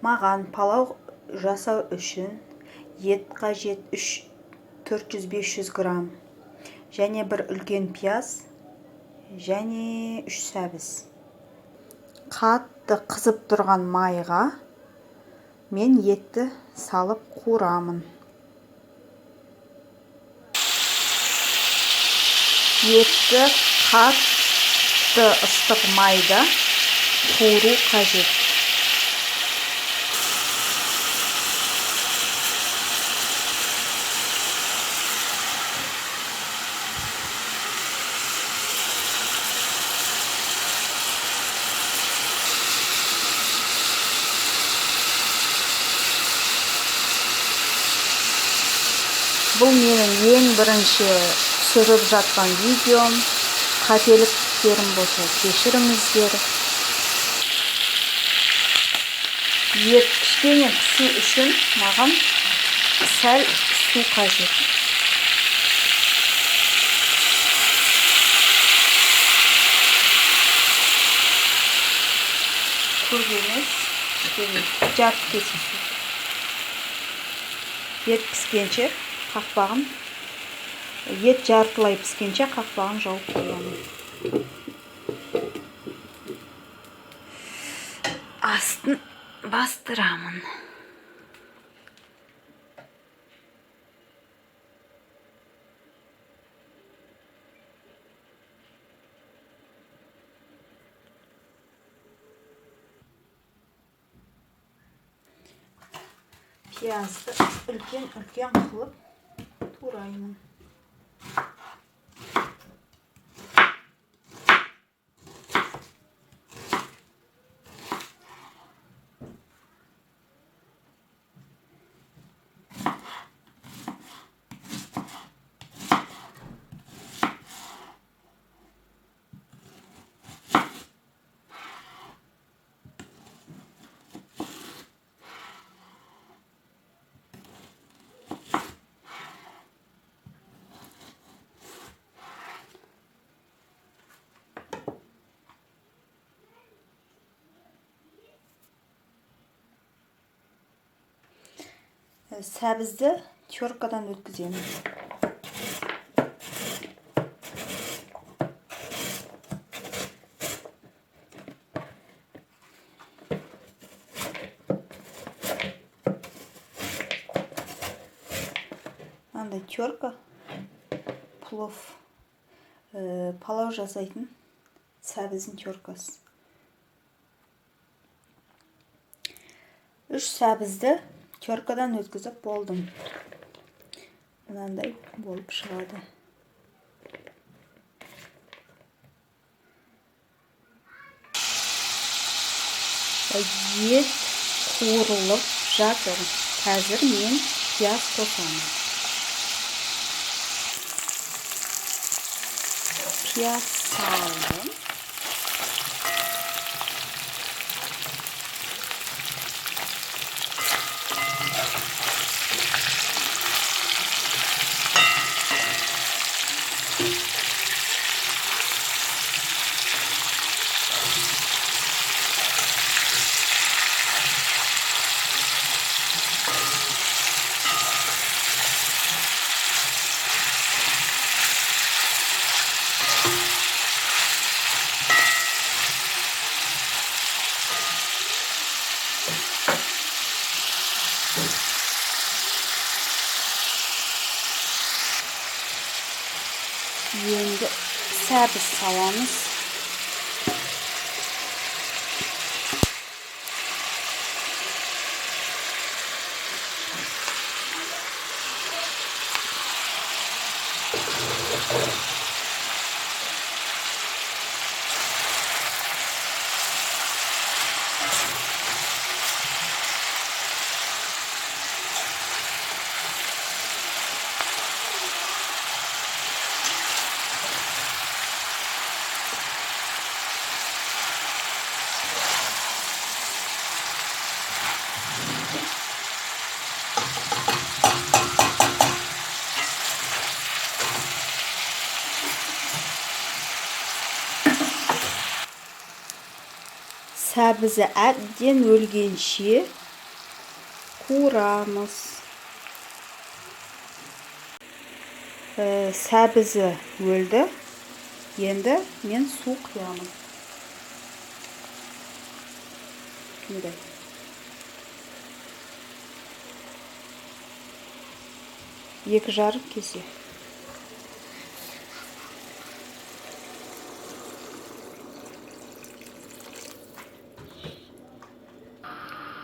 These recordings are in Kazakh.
Маған палау жасау үшін ет қажет 400-500 грамм. Және бір үлкен пияз, және 3 сәбіз. Қатты қызып тұрған майға мен етті салып қуырамын. Етті қатты ыстық майда қуыру қажет. Бұл менің ең бірінші түсіріп жатқан видеом. Қателіктерім болса кешіріңіздер. Ет кішкене пісу үшін маған сәл су қажет. Көп емес, жарып кетсін. Ет піскенше қақпағын, ет жартылай піскенше қақпағын жауып қоямын. Астын бастырамын. Пиязды үлкен қылып тураймын. Сәбізді теркадан өткіземін. Андай терка палау жасайтын сәбіздің теркасы. 3 сәбізді теркадан өткізіп болдым. Мынандай болып шығады. Ет қуырылып жатыр. Қазір мен пияз қосамын. Пияз салдым. Енді сәбіз саламыз. Сәбізі әбден өлгенше қуырамыз. Сәбізі өлді. Енді мен су құямын. Мындай. 2,5 кесе.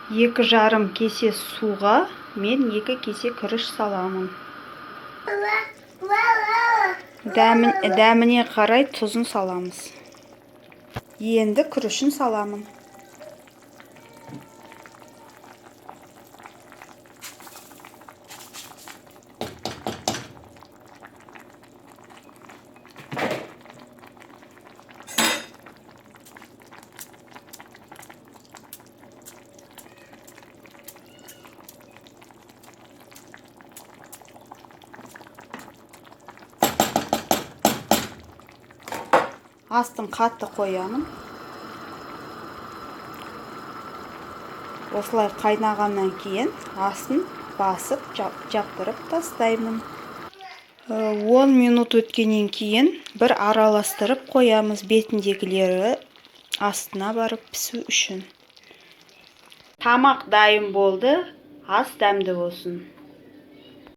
Екі жарым кесе суға мен 2 кесе күріш саламын. Дәміне қарай тұзын саламыз. Енді күрішін саламын. Астын қатты қоямын. Осылай қайнағаннан кейін астын басып жаптырып тастаймын. 10 минут өткеннен кейін бір араластырып қоямыз, бетіндегілері астына барып пісу үшін. Тамақ дайын болды, ас дәмді болсын.